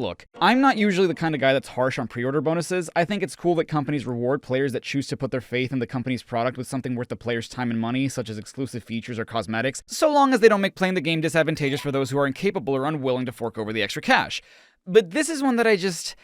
Look, I'm not usually the kind of guy that's harsh on pre-order bonuses. I think it's cool that companies reward players that choose to put their faith in the company's product with something worth the player's time and money, such as exclusive features or cosmetics, so long as they don't make playing the game disadvantageous for those who are incapable or unwilling to fork over the extra cash. But this is one that I just...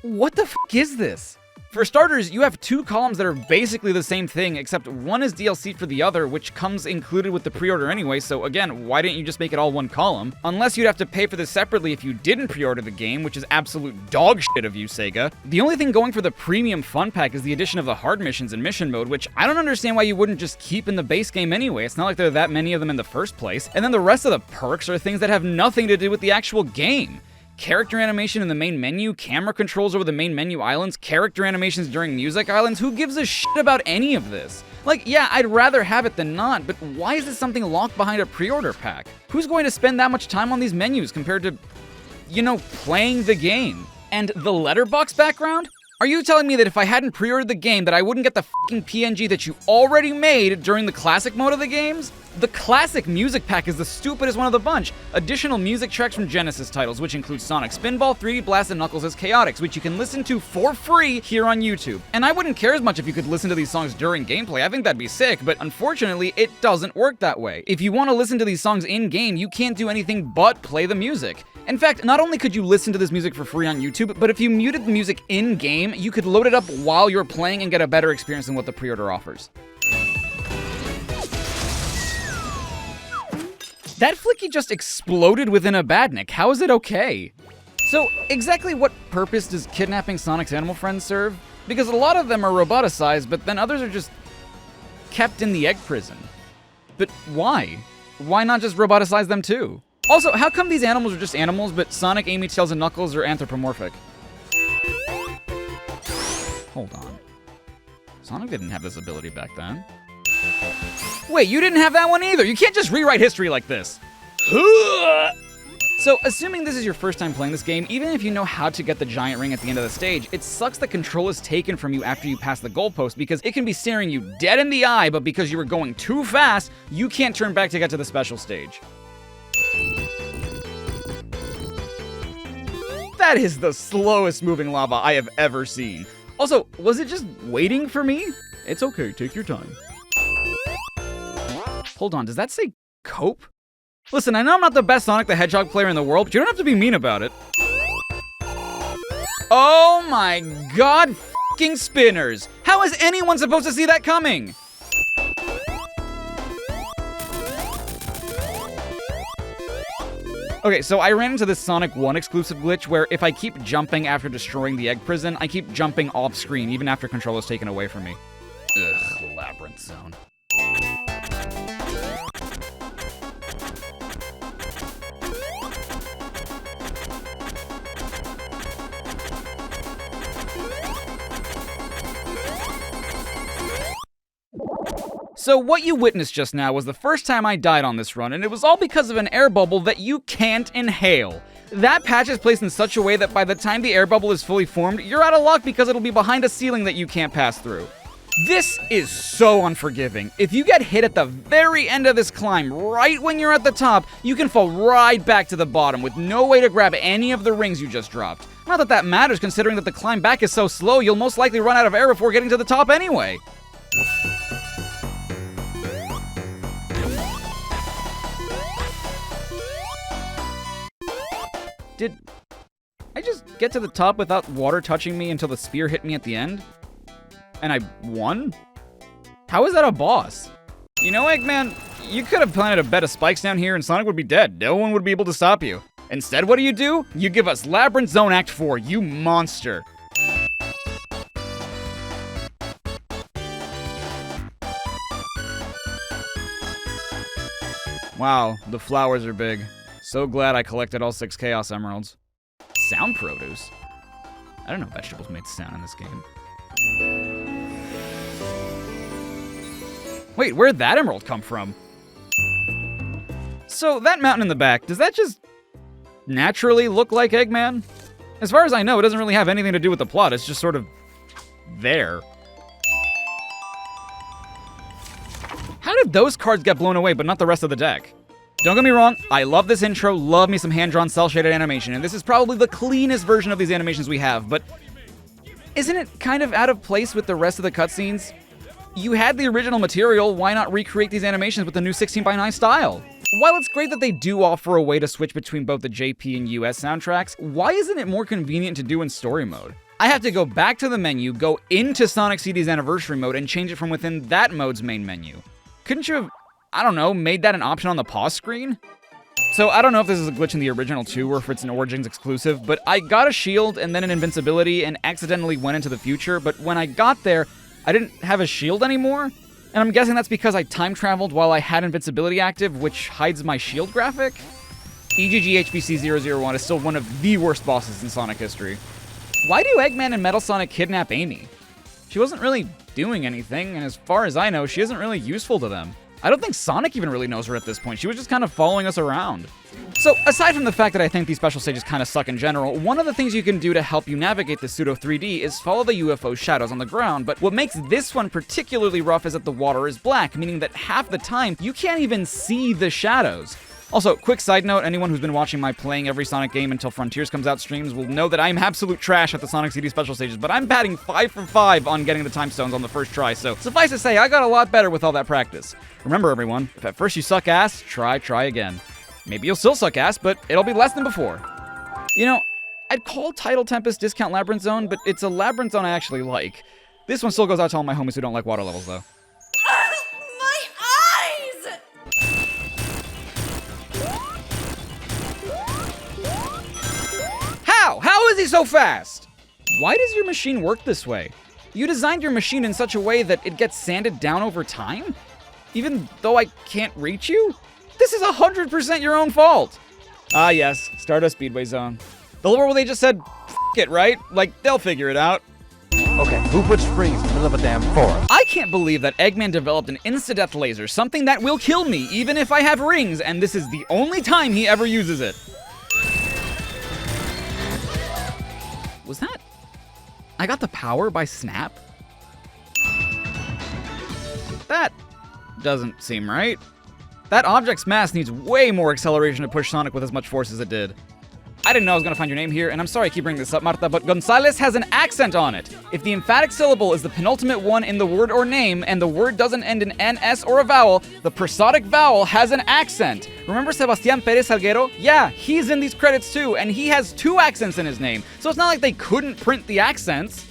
What the f*** is this? For starters, you have two columns that are basically the same thing, except one is DLC for the other, which comes included with the pre-order anyway, so again, why didn't you just make it all one column? Unless you'd have to pay for this separately if you didn't pre-order the game, which is absolute dog shit of you, Sega. The only thing going for the premium fun pack is the addition of the hard missions in mission mode, which I don't understand why you wouldn't just keep in the base game anyway. It's not like there are that many of them in the first place. And then the rest of the perks are things that have nothing to do with the actual game. Character animation in the main menu, camera controls over the main menu islands, character animations during music islands, who gives a shit about any of this? Like, yeah, I'd rather have it than not, but why is this something locked behind a pre-order pack? Who's going to spend that much time on these menus compared to, you know, playing the game? And the letterbox background? Are you telling me that if I hadn't pre-ordered the game that I wouldn't get the fucking PNG that you already made during the classic mode of the games? The classic music pack is the stupidest one of the bunch. Additional music tracks from Genesis titles, which include Sonic Spinball, 3D Blast, and Knuckles as Chaotix, which you can listen to for free here on YouTube. And I wouldn't care as much if you could listen to these songs during gameplay. I think that'd be sick, but unfortunately, it doesn't work that way. If you want to listen to these songs in-game, you can't do anything but play the music. In fact, not only could you listen to this music for free on YouTube, but if you muted the music in-game, you could load it up while you're playing and get a better experience than what the pre-order offers. That flicky just exploded within a badnik. How is it okay? So, exactly what purpose does kidnapping Sonic's animal friends serve? Because a lot of them are roboticized, but then others are just kept in the egg prison. But why? Why not just roboticize them too? Also, how come these animals are just animals, but Sonic, Amy, Tails, and Knuckles are anthropomorphic? Hold on. Sonic didn't have this ability back then. Wait, you didn't have that one either! You can't just rewrite history like this! So, assuming this is your first time playing this game, even if you know how to get the giant ring at the end of the stage, it sucks that control is taken from you after you pass the goalpost because it can be staring you dead in the eye, but because you were going too fast, you can't turn back to get to the special stage. That is the slowest moving lava I have ever seen. Also, was it just waiting for me? It's okay, take your time. Hold on, does that say cope? Listen, I know I'm not the best Sonic the Hedgehog player in the world, but you don't have to be mean about it. Oh my god, f***ing spinners! How is anyone supposed to see that coming? Okay, so I ran into this Sonic 1 exclusive glitch where if I keep jumping after destroying the egg prison, I keep jumping off screen even after control is taken away from me. Ugh, Labyrinth Zone. So what you witnessed just now was the first time I died on this run, and it was all because of an air bubble that you can't inhale. That patch is placed in such a way that by the time the air bubble is fully formed, you're out of luck because it'll be behind a ceiling that you can't pass through. This is so unforgiving. If you get hit at the very end of this climb, right when you're at the top, you can fall right back to the bottom with no way to grab any of the rings you just dropped. Not that that matters considering that the climb back is so slow, you'll most likely run out of air before getting to the top anyway. Did I just get to the top without water touching me until the spear hit me at the end? And I won? How is that a boss? You know, Eggman, you could have planted a bed of spikes down here and Sonic would be dead. No one would be able to stop you. Instead, what do? You give us Labyrinth Zone Act 4, you monster. Wow, the flowers are big. So glad I collected all 6 Chaos Emeralds. Sound produce? I don't know vegetables made sound in this game. Wait, where'd that emerald come from? So, that mountain in the back, does that just naturally look like Eggman? As far as I know, it doesn't really have anything to do with the plot, it's just sort of there. How did those cards get blown away, but not the rest of the deck? Don't get me wrong, I love this intro, love me some hand-drawn cel-shaded animation, and this is probably the cleanest version of these animations we have, but isn't it kind of out of place with the rest of the cutscenes? You had the original material, why not recreate these animations with the new 16:9 style? While it's great that they do offer a way to switch between both the JP and US soundtracks, why isn't it more convenient to do in story mode? I have to go back to the menu, go into Sonic CD's Anniversary mode, and change it from within that mode's main menu. Couldn't you have, I don't know, made that an option on the pause screen? So I don't know if this is a glitch in the original too, or if it's an Origins exclusive, but I got a shield and then an invincibility and accidentally went into the future, but when I got there, I didn't have a shield anymore? And I'm guessing that's because I time traveled while I had invincibility active, which hides my shield graphic? EGG-HBC001 is still one of the worst bosses in Sonic history. Why do Eggman and Metal Sonic kidnap Amy? She wasn't really doing anything, and as far as I know, she isn't really useful to them. I don't think Sonic even really knows her at this point. She was just kind of following us around. So, aside from the fact that I think these special stages kind of suck in general, one of the things you can do to help you navigate the pseudo 3D is follow the UFO shadows on the ground, but what makes this one particularly rough is that the water is black, meaning that half the time, you can't even see the shadows. Also, quick side note, anyone who's been watching my playing every Sonic game until Frontiers comes out streams will know that I'm absolute trash at the Sonic CD special stages, but I'm batting 5 for 5 on getting the time stones on the first try, so suffice to say, I got a lot better with all that practice. Remember everyone, if at first you suck ass, try again. Maybe you'll still suck ass, but it'll be less than before. You know, I'd call Title Tempest discount Labyrinth Zone, but it's a Labyrinth Zone I actually like. This one still goes out to all my homies who don't like water levels, though. My eyes! How is he so fast? Why does your machine work this way? You designed your machine in such a way that it gets sanded down over time? Even though I can't reach you? This is 100% your own fault! Ah yes, Stardust Speedway Zone. The level where they just said, F it, right? Like, they'll figure it out. Okay, who puts springs in the middle of a damn forest? I can't believe that Eggman developed an insta-death laser, something that will kill me even if I have rings, and this is the only time he ever uses it. Was that... I got the power by Snap? That doesn't seem right. That object's mass needs way more acceleration to push Sonic with as much force as it did. I didn't know I was gonna find your name here, and I'm sorry I keep bringing this up, Marta, but Gonzalez has an accent on it. If the emphatic syllable is the penultimate one in the word or name, and the word doesn't end in NS or a vowel, the prosodic vowel has an accent. Remember Sebastián Pérez Salguero? Yeah, he's in these credits too, and he has 2 accents in his name, so it's not like they couldn't print the accents.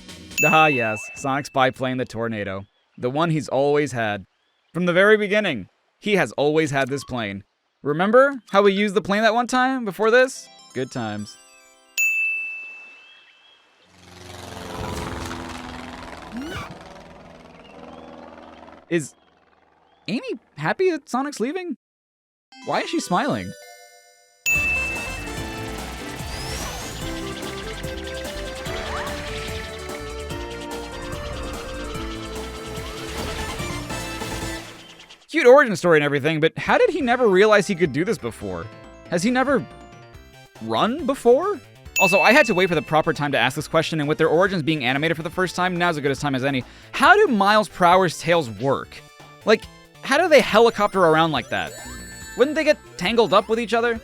Ah yes, Sonic's biplane the Tornado. The one he's always had. From the very beginning, he has always had this plane. Remember how we used the plane that one time before this? Good times. Is Amy happy that Sonic's leaving? Why is she smiling? Cute origin story and everything, but how did he never realize he could do this before? Has he never run before? Also, I had to wait for the proper time to ask this question, and with their origins being animated for the first time, now's as good a time as any. How do miles per hour's tails work? Like, how do they helicopter around like that? Wouldn't they get tangled up with each other?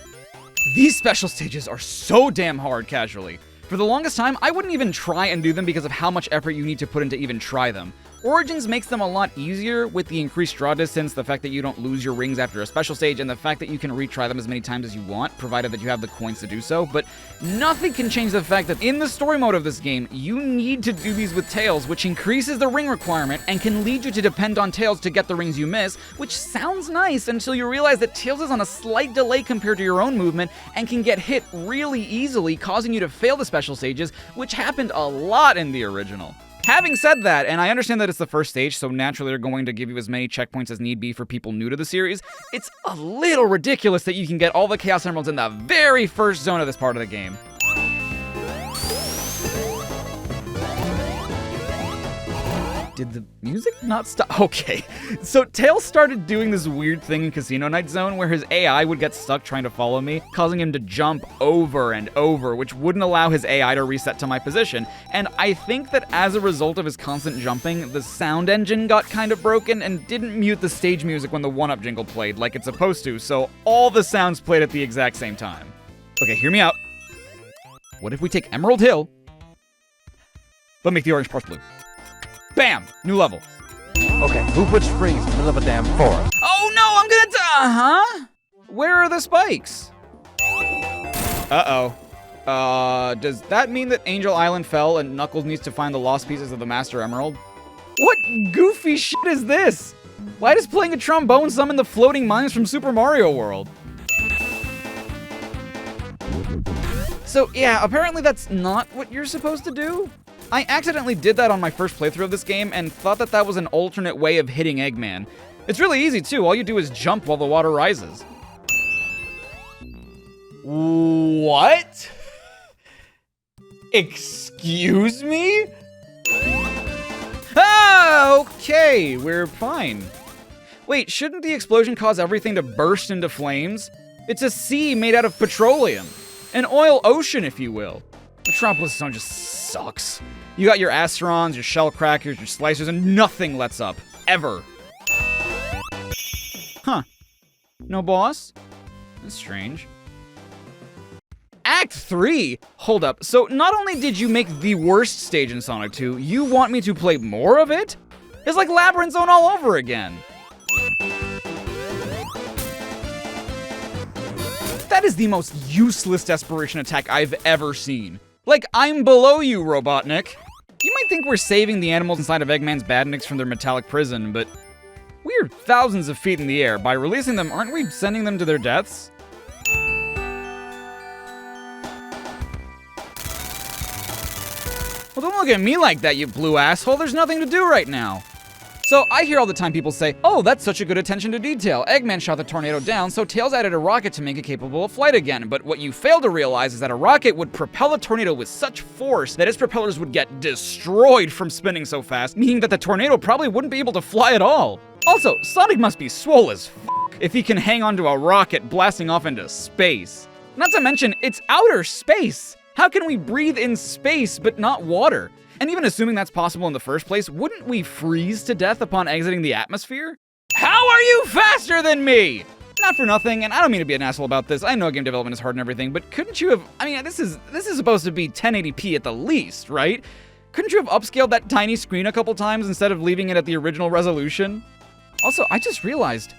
These special stages are so damn hard casually. For the longest time, I wouldn't even try and do them because of how much effort you need to put in to even try them. Origins makes them a lot easier with the increased draw distance, the fact that you don't lose your rings after a special stage, and the fact that you can retry them as many times as you want, provided that you have the coins to do so, but nothing can change the fact that in the story mode of this game, you need to do these with Tails, which increases the ring requirement and can lead you to depend on Tails to get the rings you miss, which sounds nice until you realize that Tails is on a slight delay compared to your own movement and can get hit really easily, causing you to fail the special stages, which happened a lot in the original. Having said that, and I understand that it's the first stage, so naturally they're going to give you as many checkpoints as need be for people new to the series, it's a little ridiculous that you can get all the Chaos Emeralds in the very first zone of this part of the game. Did the music not stop? Okay, so Tails started doing this weird thing in Casino Night Zone where his AI would get stuck trying to follow me, causing him to jump over and over, which wouldn't allow his AI to reset to my position. And I think that as a result of his constant jumping, the sound engine got kind of broken and didn't mute the stage music when the 1-up jingle played like it's supposed to, so all the sounds played at the exact same time. Okay, hear me out. What if we take Emerald Hill, but make the orange parts blue? Bam! New level. Okay, who put springs in the middle of a damn forest? Oh no, I'm gonna huh? Where are the spikes? Uh-oh. Does that mean that Angel Island fell and Knuckles needs to find the lost pieces of the Master Emerald? What goofy shit is this? Why does playing a trombone summon the floating mines from Super Mario World? So yeah, apparently that's not what you're supposed to do. I accidentally did that on my first playthrough of this game and thought that that was an alternate way of hitting Eggman. It's really easy too, all you do is jump while the water rises. What? Excuse me? Ah, okay, we're fine. Wait, shouldn't the explosion cause everything to burst into flames? It's a sea made out of petroleum. An oil ocean, if you will. Metropolis Zone just sucks. You got your Asterons, your Shell Crackers, your Slicers, and nothing lets up. Ever. Huh. No boss? That's strange. Act 3? Hold up, so not only did you make the worst stage in Sonic 2, you want me to play more of it? It's like Labyrinth Zone all over again. That is the most useless desperation attack I've ever seen. Like, I'm below you, Robotnik. You might think we're saving the animals inside of Eggman's badniks from their metallic prison, but we're thousands of feet in the air. By releasing them, aren't we sending them to their deaths? Well, don't look at me like that, you blue asshole. There's nothing to do right now. So I hear all the time people say, oh, that's such a good attention to detail. Eggman shot the tornado down, so Tails added a rocket to make it capable of flight again. But what you fail to realize is that a rocket would propel a tornado with such force that its propellers would get destroyed from spinning so fast, meaning that the tornado probably wouldn't be able to fly at all. Also, Sonic must be swole as f*** if he can hang onto a rocket blasting off into space. Not to mention, it's outer space. How can we breathe in space but not water? And even assuming that's possible in the first place, wouldn't we freeze to death upon exiting the atmosphere? How are you faster than me? Not for nothing, and I don't mean to be an asshole about this. I know game development is hard and everything, but couldn't you have, I mean, this is supposed to be 1080p at the least, right? Couldn't you have upscaled that tiny screen a couple times instead of leaving it at the original resolution? Also, I just realized,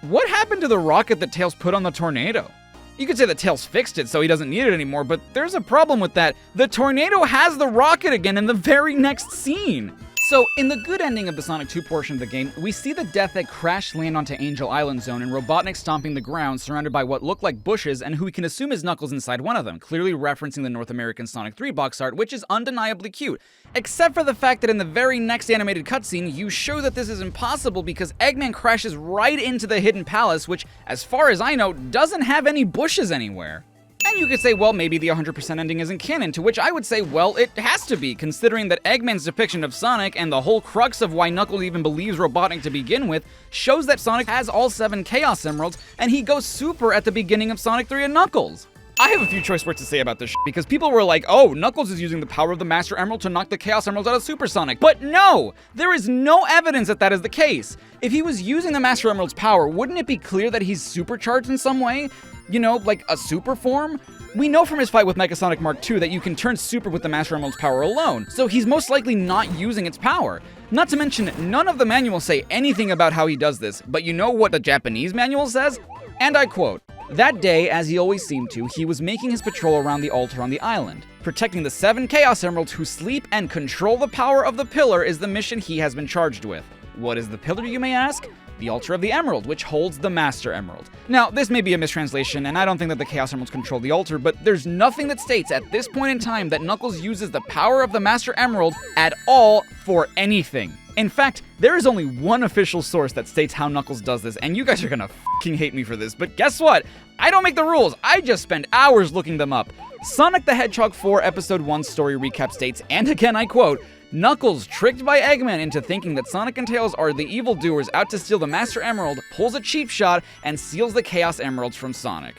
what happened to the rocket that Tails put on the tornado? You could say that Tails fixed it so he doesn't need it anymore, but there's a problem with that. The tornado has the rocket again in the very next scene. So, in the good ending of the Sonic 2 portion of the game, we see the death that crash land onto Angel Island Zone and Robotnik stomping the ground surrounded by what look like bushes and who we can assume is Knuckles inside one of them, clearly referencing the North American Sonic 3 box art, which is undeniably cute. Except for the fact that in the very next animated cutscene, you show that this is impossible because Eggman crashes right into the hidden palace, which, as far as I know, doesn't have any bushes anywhere. And you could say, well, maybe the 100% ending isn't canon, to which I would say, well, it has to be, considering that Eggman's depiction of Sonic and the whole crux of why Knuckles even believes Robotnik to begin with shows that Sonic has all 7 Chaos Emeralds, and he goes super at the beginning of Sonic 3 and Knuckles. I have a few choice words to say about this because people were like, oh, Knuckles is using the power of the Master Emerald to knock the Chaos Emeralds out of Super Sonic. But no! There is no evidence that that is the case. If he was using the Master Emerald's power, wouldn't it be clear that he's supercharged in some way? You know, like a super form? We know from his fight with Mecha Sonic Mark II that you can turn super with the Master Emerald's power alone, so he's most likely not using its power. Not to mention, none of the manuals say anything about how he does this, but you know what the Japanese manual says? And I quote, "That day, as he always seemed to, he was making his patrol around the altar on the island. Protecting the 7 Chaos Emeralds who sleep and control the power of the pillar is the mission he has been charged with." What is the pillar, you may ask? The Altar of the Emerald, which holds the Master Emerald. Now, this may be a mistranslation, and I don't think that the Chaos Emeralds control the altar, but there's nothing that states at this point in time that Knuckles uses the power of the Master Emerald at all for anything. In fact, there is only one official source that states how Knuckles does this, and you guys are gonna fucking hate me for this, but guess what? I don't make the rules, I just spend hours looking them up. Sonic the Hedgehog 4 Episode 1 story recap states, and again I quote, Knuckles, tricked by Eggman into thinking that Sonic and Tails are the evildoers out to steal the Master Emerald, pulls a cheap shot and steals the Chaos Emeralds from Sonic.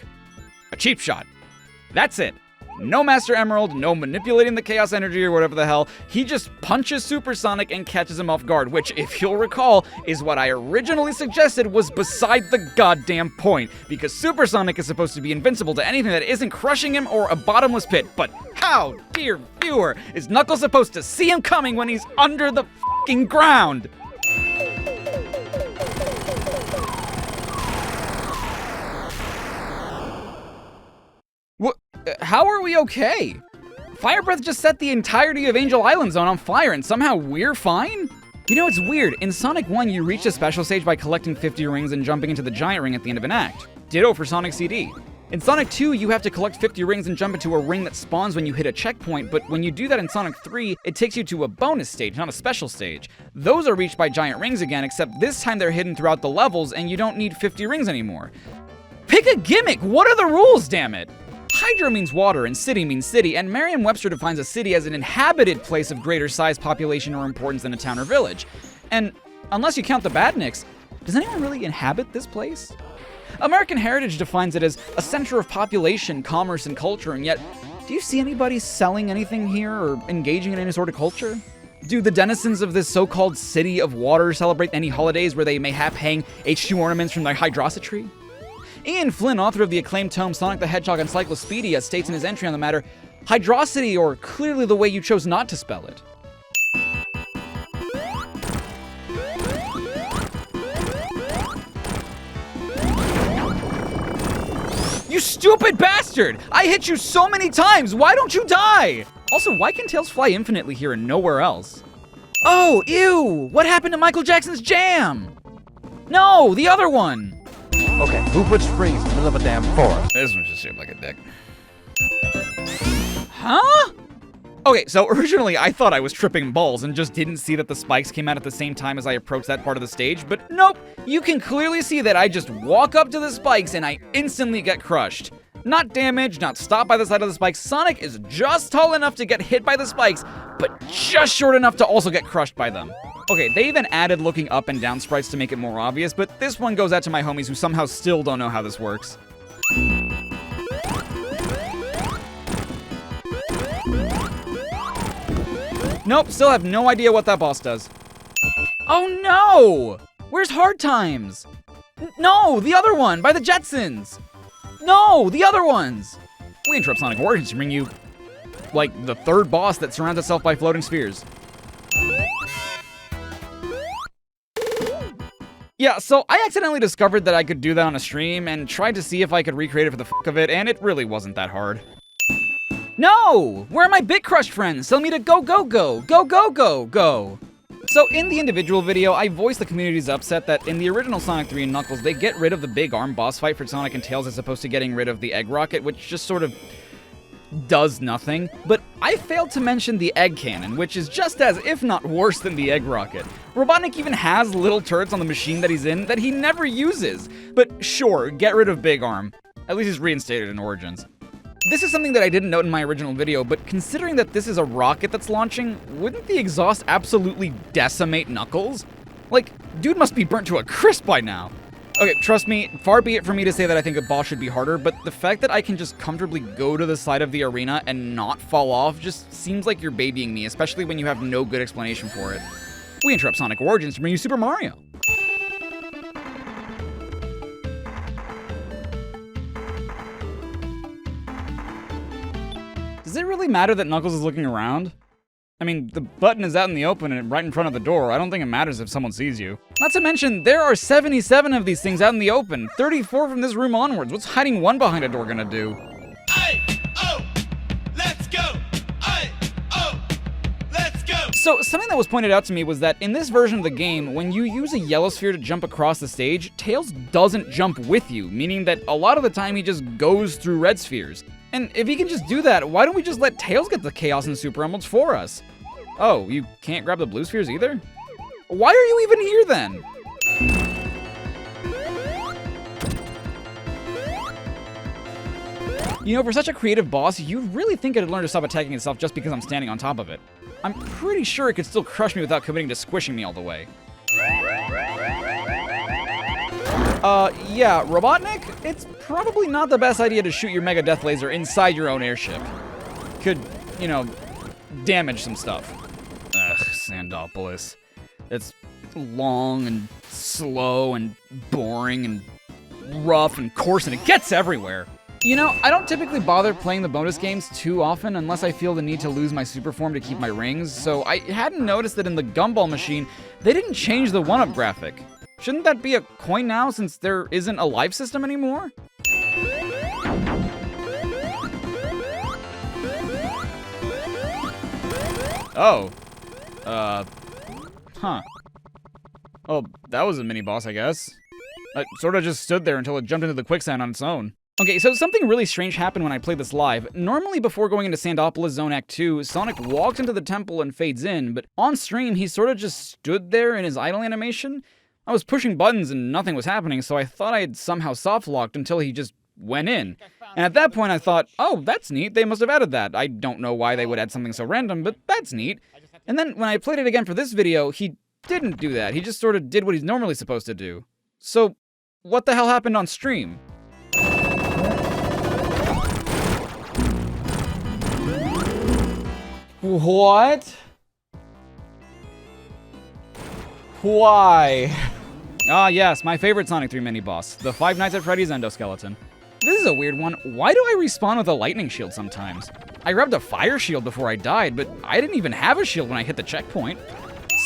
A cheap shot. That's it. No Master Emerald, no manipulating the Chaos Energy or whatever the hell. He just punches Super Sonic and catches him off guard, which, if you'll recall, is what I originally suggested was beside the goddamn point, because Super Sonic is supposed to be invincible to anything that isn't crushing him or a bottomless pit. But how, dear viewer, is Knuckles supposed to see him coming when he's under the fucking ground? How are we okay? Fire Breath just set the entirety of Angel Island Zone on fire and somehow we're fine? You know, it's weird. In Sonic 1, you reach a special stage by collecting 50 rings and jumping into the giant ring at the end of an act. Ditto for Sonic CD. In Sonic 2, you have to collect 50 rings and jump into a ring that spawns when you hit a checkpoint, but when you do that in Sonic 3, it takes you to a bonus stage, not a special stage. Those are reached by giant rings again, except this time they're hidden throughout the levels and you don't need 50 rings anymore. Pick a gimmick! What are the rules, damn it? Hydro means water, and city means city, and Merriam-Webster defines a city as an inhabited place of greater size, population, or importance than a town or village. And unless you count the Badniks, does anyone really inhabit this place? American Heritage defines it as a center of population, commerce, and culture, and yet, do you see anybody selling anything here or engaging in any sort of culture? Do the denizens of this so-called city of water celebrate any holidays where they mayhap hang H2 ornaments from their hydrosity tree? Ian Flynn, author of the acclaimed tome Sonic the Hedgehog Encyclopedia, states in his entry on the matter, hydrosity, or clearly the way you chose not to spell it. You stupid bastard! I hit you so many times, why don't you die? Also, why can Tails fly infinitely here and nowhere else? Oh, ew! What happened to Michael Jackson's Jam? No, the other one! Okay, who put springs in the middle of a damn forest? This one's just shaped like a dick. Huh? Okay, so originally I thought I was tripping balls and just didn't see that the spikes came out at the same time as I approached that part of the stage, but nope, you can clearly see that I just walk up to the spikes and I instantly get crushed. Not damaged, not stopped by the side of the spikes. Sonic is just tall enough to get hit by the spikes, but just short enough to also get crushed by them. Okay, they even added looking up and down sprites to make it more obvious, but this one goes out to my homies who somehow still don't know how this works. Nope, still have no idea what that boss does. Oh no! Where's Hard Times? No, the other one, by the Jetsons! No, the other ones! We interrupt Sonic Origins to bring you, like, the third boss that surrounds itself by floating spheres. Yeah, so I accidentally discovered that I could do that on a stream and tried to see if I could recreate it for the fuck of it, and it really wasn't that hard. No! Where are my Bit Crush friends? Tell me to go, go, go, go, go, go, go! So in the individual video, I voiced the community's upset that in the original Sonic 3 and Knuckles, they get rid of the big arm boss fight for Sonic and Tails as opposed to getting rid of the egg rocket, which just sort of does nothing. But I failed to mention the egg cannon, which is just as, if not worse than the egg rocket. Robotnik even has little turrets on the machine that he's in that he never uses. But sure, get rid of Big Arm. At least he's reinstated in Origins. This is something that I didn't note in my original video, but considering that this is a rocket that's launching, wouldn't the exhaust absolutely decimate Knuckles? Like, dude must be burnt to a crisp by now. Okay, trust me, far be it for me to say that I think a boss should be harder, but the fact that I can just comfortably go to the side of the arena and not fall off just seems like you're babying me, especially when you have no good explanation for it. We interrupt Sonic Origins to bring you Super Mario. Does it really matter that Knuckles is looking around? I mean, the button is out in the open and right in front of the door. I don't think it matters if someone sees you. Not to mention, there are 77 of these things out in the open, 34 from this room onwards. What's hiding one behind a door gonna do? Let's go! Let's go! So, something that was pointed out to me was that in this version of the game, when you use a yellow sphere to jump across the stage, Tails doesn't jump with you, meaning that a lot of the time he just goes through red spheres. And if he can just do that, why don't we just let Tails get the Chaos and Super Emeralds for us? Oh, you can't grab the blue spheres either? Why are you even here then? You know, for such a creative boss, you'd really think it'd learn to stop attacking itself just because I'm standing on top of it. I'm pretty sure it could still crush me without committing to squishing me all the way. Yeah, Robotnik, it's probably not the best idea to shoot your Mega Death Laser inside your own airship. Could, you know, damage some stuff. Ugh, Sandopolis. It's long and slow and boring and rough and coarse, and it gets everywhere. You know, I don't typically bother playing the bonus games too often unless I feel the need to lose my super form to keep my rings, so I hadn't noticed that in the Gumball machine, they didn't change the 1-up graphic. Shouldn't that be a coin now since there isn't a life system anymore? Oh. Huh. Oh, that was a mini-boss, I guess. It sort of just stood there until it jumped into the quicksand on its own. Okay, so something really strange happened when I played this live. Normally before going into Sandopolis Zone Act 2, Sonic walks into the temple and fades in, but on stream he sort of just stood there in his idle animation. I was pushing buttons and nothing was happening, so I thought I had somehow soft-locked until he just went in. And at that point I thought, oh, that's neat, they must have added that. I don't know why they would add something so random, but that's neat. And then when I played it again for this video, he didn't do that. He just sort of did what he's normally supposed to do. So, what the hell happened on stream? What? Why? Ah, yes, my favorite Sonic 3 mini-boss, the Five Nights at Freddy's endoskeleton. This is a weird one. Why do I respawn with a lightning shield sometimes? I grabbed a fire shield before I died, but I didn't even have a shield when I hit the checkpoint.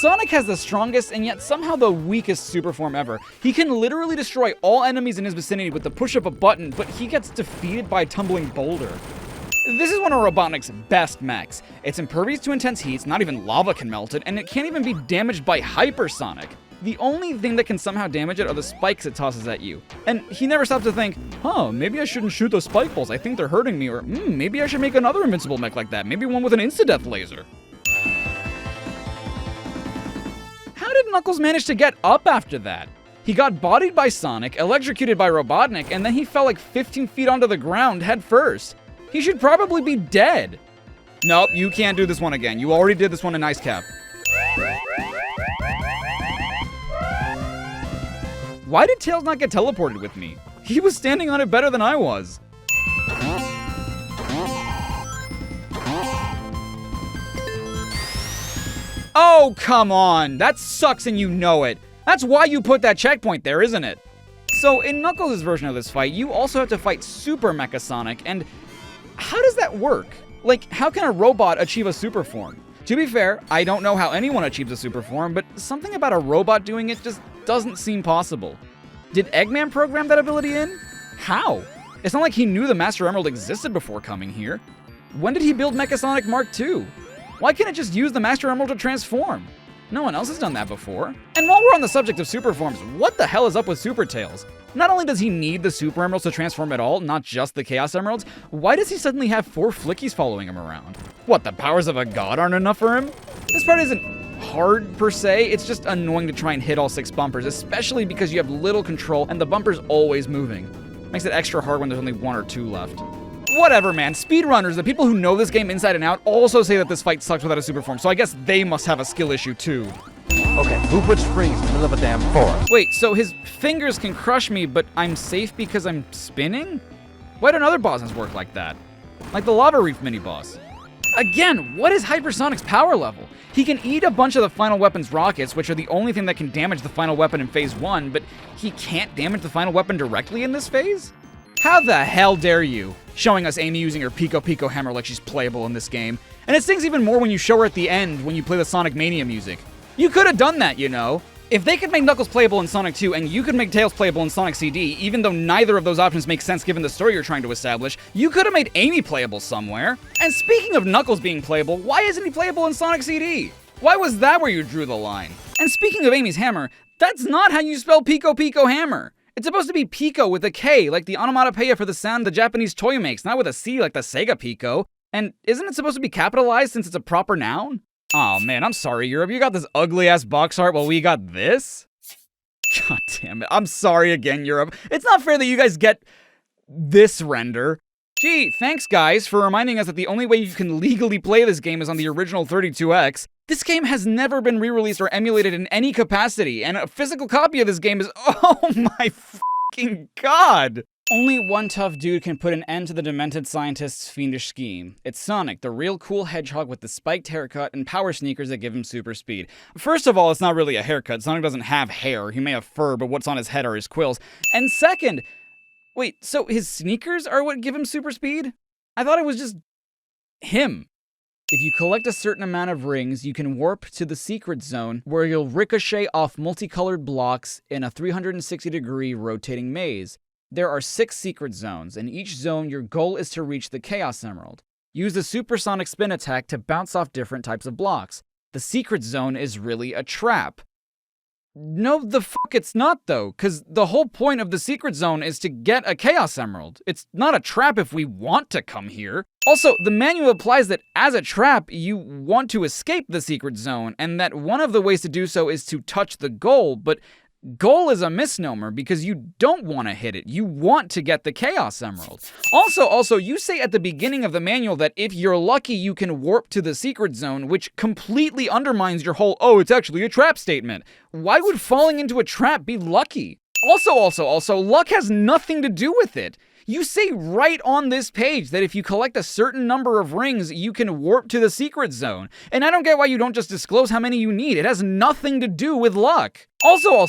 Sonic has the strongest and yet somehow the weakest super form ever. He can literally destroy all enemies in his vicinity with the push of a button, but he gets defeated by a tumbling boulder. This is one of Robotnik's best mechs. It's impervious to intense heats, not even lava can melt it, and it can't even be damaged by Hypersonic. The only thing that can somehow damage it are the spikes it tosses at you. And he never stops to think, huh, maybe I shouldn't shoot those spike balls, I think they're hurting me, or maybe I should make another invincible mech like that, maybe one with an insta-death laser. How did Knuckles manage to get up after that? He got bodied by Sonic, electrocuted by Robotnik, and then he fell like 15 feet onto the ground head first. He should probably be dead. Nope, you can't do this one again. You already did this one in Ice Cap. Why did Tails not get teleported with me? He was standing on it better than I was. Oh, come on. That sucks and you know it. That's why you put that checkpoint there, isn't it? So, in Knuckles' version of this fight, you also have to fight Super Mecha Sonic, and how does that work? Like, how can a robot achieve a super form? To be fair, I don't know how anyone achieves a super form, but something about a robot doing it just doesn't seem possible. Did Eggman program that ability in? How? It's not like he knew the Master Emerald existed before coming here. When did he build Mecha Sonic Mark II? Why can't it just use the Master Emerald to transform? No one else has done that before. And while we're on the subject of super forms, what the hell is up with Super Tails? Not only does he need the Super Emeralds to transform at all, not just the Chaos Emeralds, why does he suddenly have 4 Flickies following him around? What, the powers of a god aren't enough for him? This part isn't hard per se, it's just annoying to try and hit all 6 bumpers, especially because you have little control and the bumper's always moving. Makes it extra hard when there's only 1 or 2 left. Whatever, man. Speedrunners, the people who know this game inside and out, also say that this fight sucks without a super form, so I guess they must have a skill issue too. Okay, who put springs in the middle of a damn forest? Wait, so his fingers can crush me, but I'm safe because I'm spinning? Why don't other bosses work like that? Like the Lava Reef mini-boss. Again, what is Hypersonic's power level? He can eat a bunch of the final weapon's rockets, which are the only thing that can damage the final weapon in phase 1, but he can't damage the final weapon directly in this phase? How the hell dare you? Showing us Amy using her Pico Pico hammer like she's playable in this game. And it stings even more when you show her at the end when you play the Sonic Mania music. You could have done that, you know. If they could make Knuckles playable in Sonic 2 and you could make Tails playable in Sonic CD, even though neither of those options make sense given the story you're trying to establish, you could have made Amy playable somewhere. And speaking of Knuckles being playable, why isn't he playable in Sonic CD? Why was that where you drew the line? And speaking of Amy's hammer, that's not how you spell Pico Pico hammer. It's supposed to be Pico with a K, like the onomatopoeia for the sound the Japanese toy makes, not with a C like the Sega Pico. And isn't it supposed to be capitalized since it's a proper noun? Aw, man, I'm sorry, Europe. You got this ugly-ass box art while we got this? God damn it. I'm sorry again, Europe. It's not fair that you guys get this render. Gee, thanks guys for reminding us that the only way you can legally play this game is on the original 32X. This game has never been re-released or emulated in any capacity, and a physical copy of this game is, oh my fucking god! Only one tough dude can put an end to the demented scientist's fiendish scheme. It's Sonic, the real cool hedgehog with the spiked haircut and power sneakers that give him super speed. First of all, it's not really a haircut. Sonic doesn't have hair. He may have fur, but what's on his head are his quills. And second, wait, so his sneakers are what give him super speed? I thought it was just him. If you collect a certain amount of rings, you can warp to the secret zone, where you'll ricochet off multicolored blocks in a 360-degree rotating maze. There are 6 secret zones. In each zone, your goal is to reach the Chaos Emerald. Use the supersonic spin attack to bounce off different types of blocks. The secret zone is really a trap. No, the fuck it's not though, because the whole point of the secret zone is to get a Chaos Emerald. It's not a trap if we want to come here. Also, the manual implies that as a trap, you want to escape the secret zone, and that one of the ways to do so is to touch the goal, but goal is a misnomer because you don't want to hit it. You want to get the Chaos Emerald. Also, you say at the beginning of the manual that if you're lucky, you can warp to the secret zone, which completely undermines your whole, oh, it's actually a trap statement. Why would falling into a trap be lucky? Also, luck has nothing to do with it. You say right on this page that if you collect a certain number of rings, you can warp to the secret zone. And I don't get why you don't just disclose how many you need. It has nothing to do with luck. Also,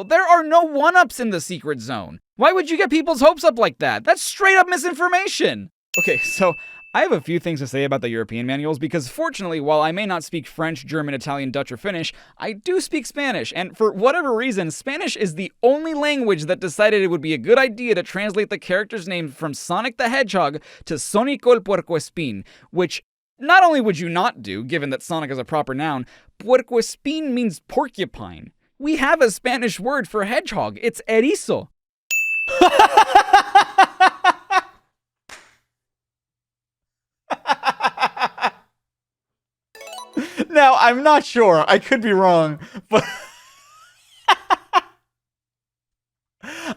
there are no one-ups in the secret zone. Why would you get people's hopes up like that? That's straight up misinformation. Okay, so I have a few things to say about the European manuals because fortunately, while I may not speak French, German, Italian, Dutch, or Finnish, I do speak Spanish, and for whatever reason, Spanish is the only language that decided it would be a good idea to translate the character's name from Sonic the Hedgehog to Sónico el Puercoespín, which not only would you not do, given that Sonic is a proper noun, Puercoespín means porcupine. We have a Spanish word for hedgehog. It's erizo. Now, I'm not sure. I could be wrong, but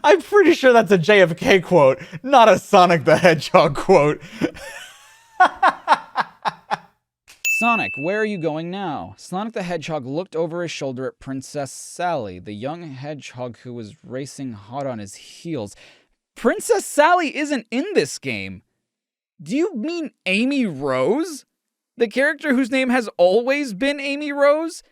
I'm pretty sure that's a JFK quote, not a Sonic the Hedgehog quote. Sonic, where are you going now? Sonic the Hedgehog looked over his shoulder at Princess Sally, the young hedgehog who was racing hot on his heels. Princess Sally isn't in this game. Do you mean Amy Rose? The character whose name has always been Amy Rose?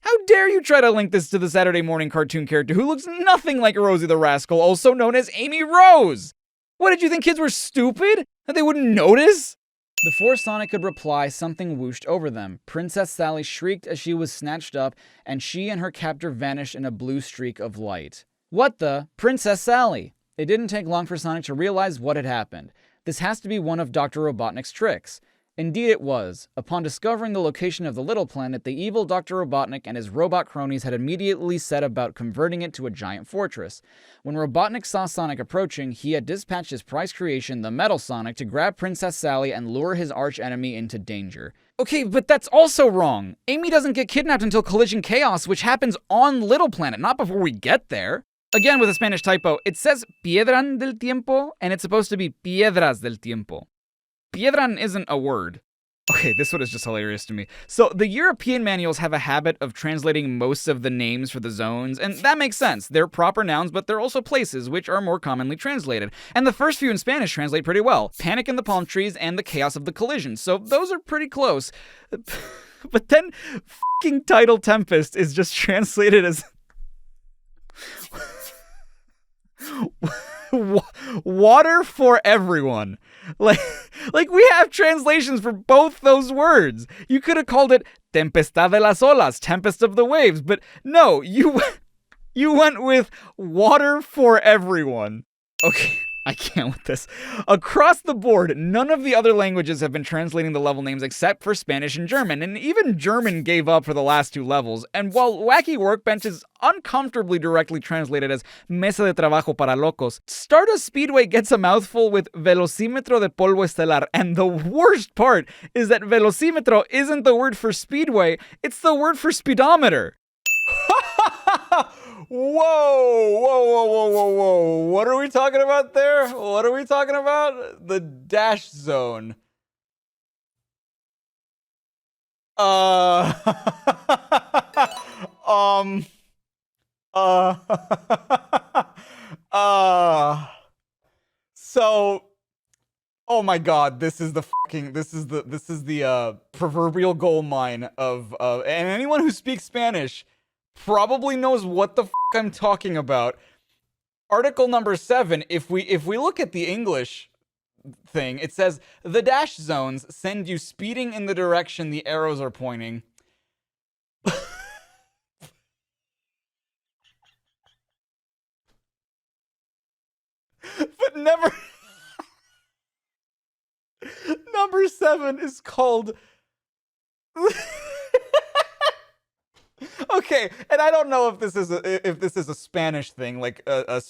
How dare you try to link this to the Saturday morning cartoon character who looks nothing like Rosie the Rascal, also known as Amy Rose? What, did you think kids were stupid? That they wouldn't notice? Before Sonic could reply, something whooshed over them. Princess Sally shrieked as she was snatched up, and she and her captor vanished in a blue streak of light. What the? Princess Sally! It didn't take long for Sonic to realize what had happened. This has to be one of Dr. Robotnik's tricks. Indeed it was. Upon discovering the location of the little planet, the evil Dr. Robotnik and his robot cronies had immediately set about converting it to a giant fortress. When Robotnik saw Sonic approaching, he had dispatched his prized creation, the Metal Sonic, to grab Princess Sally and lure his arch-enemy into danger. Okay, but that's also wrong. Amy doesn't get kidnapped until Collision Chaos, which happens on Little Planet, not before we get there. Again, with a Spanish typo, it says Piedran del Tiempo, and it's supposed to be Piedras del Tiempo. Piedran isn't a word. Okay, this one is just hilarious to me. So, the European manuals have a habit of translating most of the names for the zones, and that makes sense. They're proper nouns, but they're also places, which are more commonly translated. And the first few in Spanish translate pretty well. Panic in the palm trees and the chaos of the collision, so those are pretty close. But then, fucking Title Tempest is just translated as water for everyone. Like we have translations for both those words. You could have called it Tempestad de las Olas, Tempest of the Waves, but no, you went with water for everyone. Okay, I can't with this. Across the board, none of the other languages have been translating the level names except for Spanish and German, and even German gave up for the last 2 levels. And while Wacky Workbench is uncomfortably directly translated as Mesa de Trabajo para Locos, Stardust Speedway gets a mouthful with Velocímetro de Polvo Estelar, and the worst part is that Velocímetro isn't the word for speedway, it's the word for speedometer. Whoa. What are we talking about there? What are we talking about? The dash zone. So, oh my god, this is the proverbial gold mine of, and anyone who speaks Spanish probably knows what the I'm talking about. Article number 7, if we look at the English thing, it says, the dash zones send you speeding in the direction the arrows are pointing. But never... Number 7 is called... Okay, and I don't know if this is a Spanish thing, like a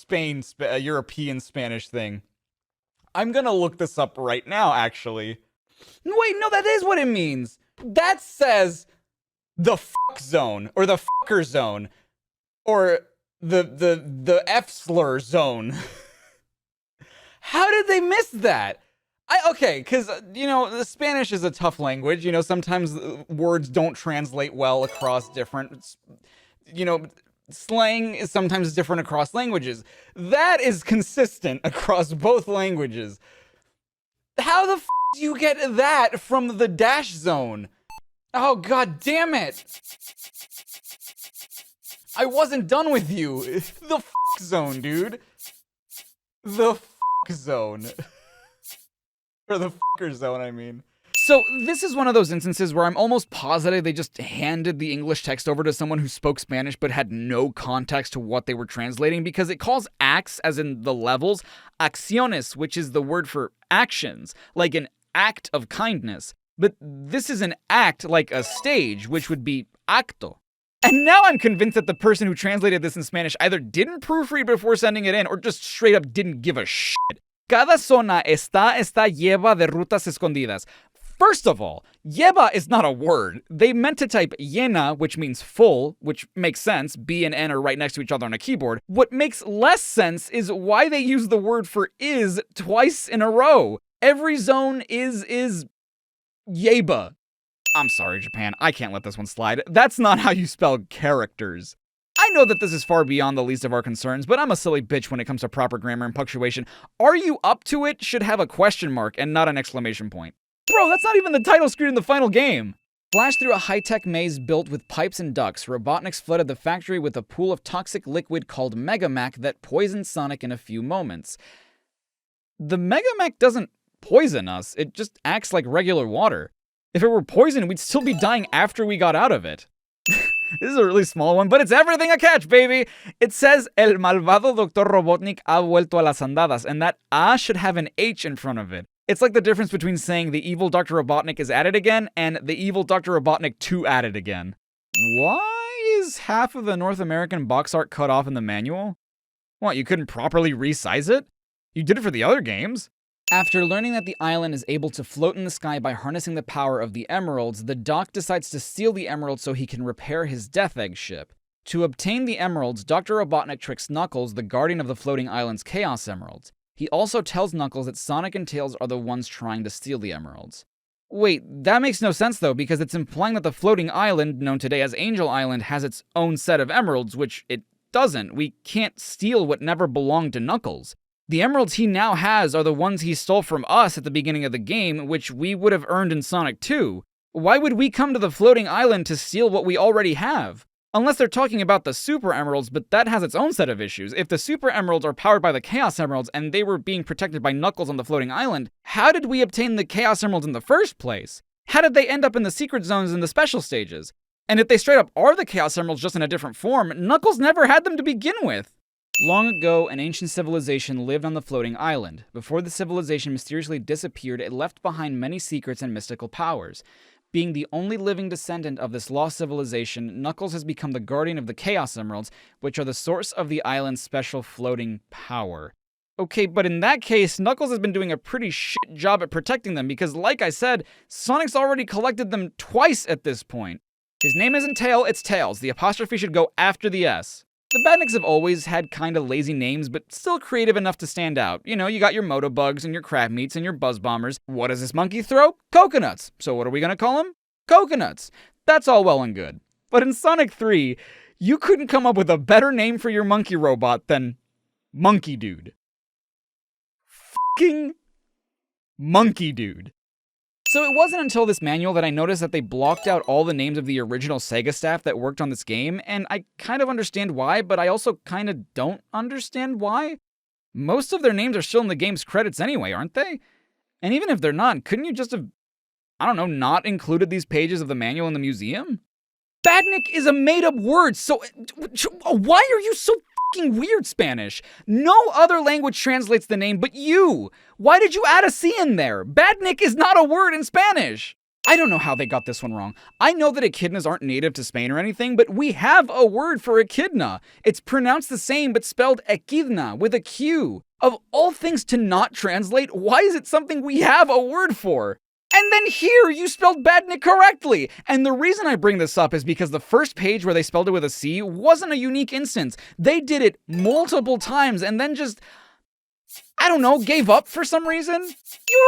European Spanish thing. I'm gonna look this up right now, actually. Wait, no, that is what it means. That says the fuck zone, or the fucker zone, or the F-slur zone. How did they miss that? Okay, because, the Spanish is a tough language. Sometimes words don't translate well across different, slang is sometimes different across languages. That is consistent across both languages. How the f do you get that from the dash zone? Oh, god damn it. I wasn't done with you. The f zone, dude. The f zone. Or the fucker zone, I mean. So, this is one of those instances where I'm almost positive they just handed the English text over to someone who spoke Spanish but had no context to what they were translating, because it calls acts, as in the levels, acciones, which is the word for actions, like an act of kindness. But this is an act like a stage, which would be acto. And now I'm convinced that the person who translated this in Spanish either didn't proofread before sending it in, or just straight up didn't give a shit. Cada zona está lleva de rutas escondidas. First of all, lleva is not a word. They meant to type llena, which means full, which makes sense. B and N are right next to each other on a keyboard. What makes less sense is why they use the word for is twice in a row. Every zone is lleva. I'm sorry, Japan. I can't let this one slide. That's not how you spell characters. I know that this is far beyond the least of our concerns, but I'm a silly bitch when it comes to proper grammar and punctuation. Are you up to it should have a question mark and not an exclamation point. Bro, that's not even the title screen in the final game. Flashed through a high-tech maze built with pipes and ducts, Robotniks flooded the factory with a pool of toxic liquid called Megamac that poisoned Sonic in a few moments. The Megamac doesn't poison us, it just acts like regular water. If it were poison, we'd still be dying after we got out of it. This is a really small one, but it's everything a catch, baby! It says, El malvado Dr. Robotnik ha vuelto a las andadas, and that A should have an H in front of it. It's like the difference between saying the evil Dr. Robotnik is at it again, and the evil Dr. Robotnik 2 at it again. Why is half of the North American box art cut off in the manual? What, you couldn't properly resize it? You did it for the other games. After learning that the island is able to float in the sky by harnessing the power of the emeralds, the Doc decides to steal the emeralds so he can repair his Death Egg ship. To obtain the emeralds, Dr. Robotnik tricks Knuckles, the guardian of the floating island's Chaos Emeralds. He also tells Knuckles that Sonic and Tails are the ones trying to steal the emeralds. Wait, that makes no sense though, because it's implying that the floating island, known today as Angel Island, has its own set of emeralds, which it doesn't. We can't steal what never belonged to Knuckles. The emeralds he now has are the ones he stole from us at the beginning of the game, which we would have earned in Sonic 2. Why would we come to the floating island to steal what we already have? Unless they're talking about the Super Emeralds, but that has its own set of issues. If the Super Emeralds are powered by the Chaos Emeralds and they were being protected by Knuckles on the floating island, how did we obtain the Chaos Emeralds in the first place? How did they end up in the secret zones and the special stages? And if they straight up are the Chaos Emeralds just in a different form, Knuckles never had them to begin with. Long ago, an ancient civilization lived on the floating island. Before the civilization mysteriously disappeared, it left behind many secrets and mystical powers. Being the only living descendant of this lost civilization, Knuckles has become the guardian of the Chaos Emeralds, which are the source of the island's special floating power. Okay, but in that case, Knuckles has been doing a pretty shit job at protecting them because, like I said, Sonic's already collected them twice at this point. His name isn't Tail, it's Tails. The apostrophe should go after the S. The Badniks have always had kinda lazy names, but still creative enough to stand out. You know, you got your Motobugs and your Crab Meats and your Buzz Bombers. What does this monkey throw? Coconuts. So what are we gonna call him? Coconuts. That's all well and good. But in Sonic 3, you couldn't come up with a better name for your monkey robot than Monkey Dude. Fucking Monkey Dude. So it wasn't until this manual that I noticed that they blocked out all the names of the original Sega staff that worked on this game, and I kind of understand why, but I also kind of don't understand why. Most of their names are still in the game's credits anyway, aren't they? And even if they're not, couldn't you just have, I don't know, not included these pages of the manual in the museum? Badnik is a made-up word, so why are you so fucking weird, Spanish? No other language translates the name but you. Why did you add a C in there? Badnik is not a word in Spanish. I don't know how they got this one wrong. I know that echidnas aren't native to Spain or anything, but we have a word for echidna. It's pronounced the same but spelled echidna with a Q. Of all things to not translate, why is it something we have a word for? And then here, you spelled Badnik correctly! And the reason I bring this up is because the first page where they spelled it with a C wasn't a unique instance. They did it multiple times and then just, I don't know, gave up for some reason?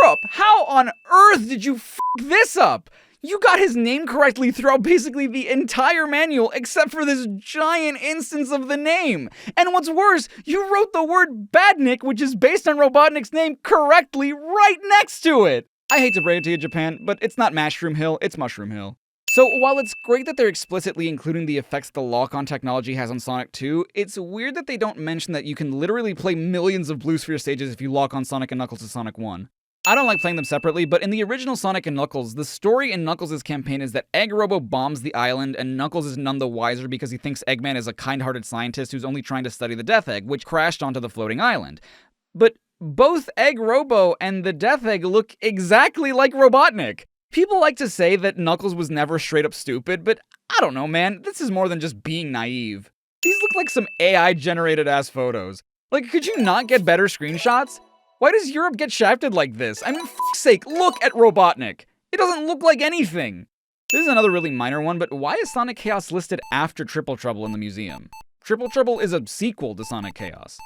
Europe, how on earth did you f*** this up? You got his name correctly throughout basically the entire manual except for this giant instance of the name. And what's worse, you wrote the word Badnik, which is based on Robotnik's name, correctly right next to it. I hate to break it to you, Japan, but it's not Mushroom Hill, it's Mushroom Hill. So while it's great that they're explicitly including the effects the lock-on technology has on Sonic 2, it's weird that they don't mention that you can literally play millions of Blue Sphere stages if you lock on Sonic and Knuckles to Sonic 1. I don't like playing them separately, but in the original Sonic and Knuckles, the story in Knuckles' campaign is that Egg Robo bombs the island, and Knuckles is none the wiser because he thinks Eggman is a kind-hearted scientist who's only trying to study the Death Egg, which crashed onto the floating island. But both Egg Robo and the Death Egg look exactly like Robotnik. People like to say that Knuckles was never straight up stupid, but I don't know, man. This is more than just being naive. These look like some AI-generated ass photos. Like, could you not get better screenshots? Why does Europe get shafted like this? I mean, f***'s sake, look at Robotnik. It doesn't look like anything. This is another really minor one, but why is Sonic Chaos listed after Triple Trouble in the museum? Triple Trouble is a sequel to Sonic Chaos.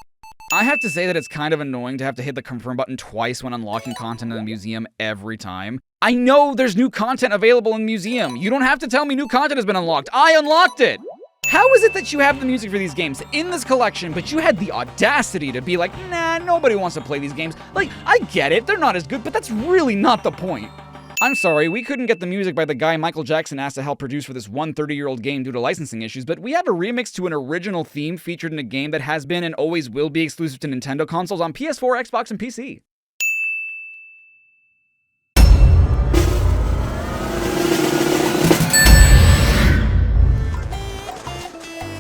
I have to say that it's kind of annoying to have to hit the confirm button twice when unlocking content in the museum every time. I know there's new content available in the museum. You don't have to tell me new content has been unlocked. I unlocked it! How is it that you have the music for these games in this collection, but you had the audacity to be like, nah, nobody wants to play these games? Like, I get it, they're not as good, but that's really not the point. I'm sorry, we couldn't get the music by the guy Michael Jackson asked to help produce for this 30-year-old game due to licensing issues, but we have a remix to an original theme featured in a game that has been and always will be exclusive to Nintendo consoles on PS4, Xbox, and PC.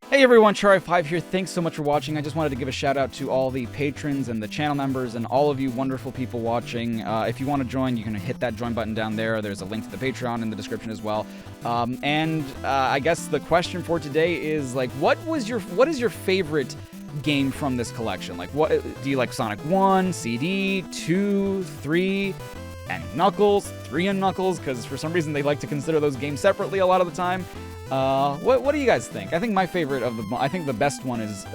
Hey everyone, Chari5 here. Thanks so much for watching. I just wanted to give a shout out to all the patrons and the channel members and all of you wonderful people watching. If you want to join, you can hit that join button down there. There's a link to the Patreon in the description as well. I guess the question for today is like, what is your favorite game from this collection? Like, what do you like? Sonic 1, CD, 2, 3, and Knuckles, 3 and Knuckles? Because for some reason they like to consider those games separately a lot of the time. What do you guys think? I think my favorite I think the best one is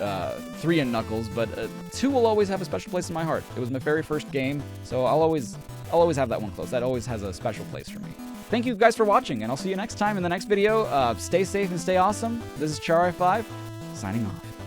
3 and Knuckles, but 2 will always have a special place in my heart. It was my very first game, so I'll always have that one close. That always has a special place for me. Thank you guys for watching, and I'll see you next time in the next video. Stay safe and stay awesome. This is Chari5, signing off.